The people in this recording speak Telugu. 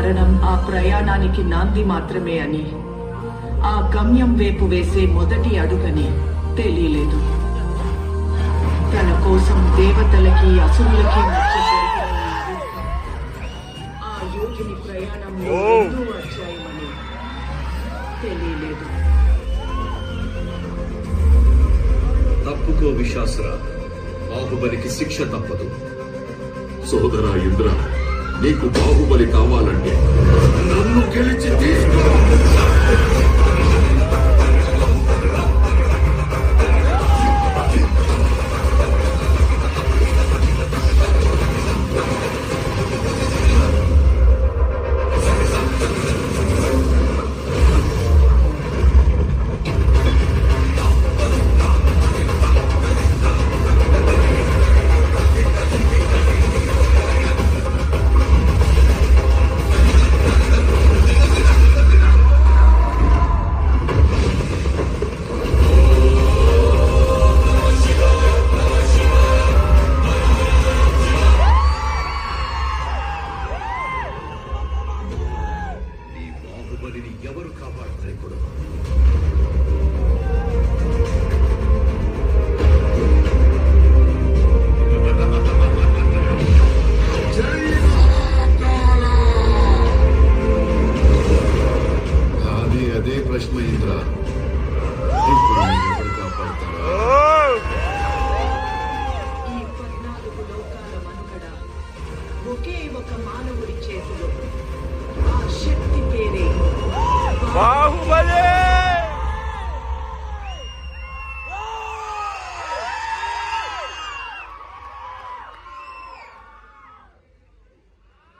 మరణం ఆ ప్రయాణానికి నాంది మాత్రమే అని, ఆ గమ్యం వైపు వేసే మొదటి అడుగని తెలియలేదు. తన కోసం దేవతలకి అసురులకి మధ్య జరిగిన ఆ యోగిని ప్రయాణంలో రెండో అధ్యాయమని తెలియలేదు. తప్పుకో విశ్వాసరా, బాహుబలికి శిక్ష తప్పదు. సోదరా ఇంద్ర, నీకు బాహుబలి కావాలంటే నన్ను గెలిచి తీసుకో. ఎవరు కాపాడలేకూడదు. కానీ అదే ప్రశ్న ఇంద్ర, ఇప్పుడు ఎవరు కాపాడతారా? ఈ 14 లోకాల మనుగడ ఒకే ఒక మానవుడి చేతిలో. ఆ శక్తి పేరే బాహుబలి.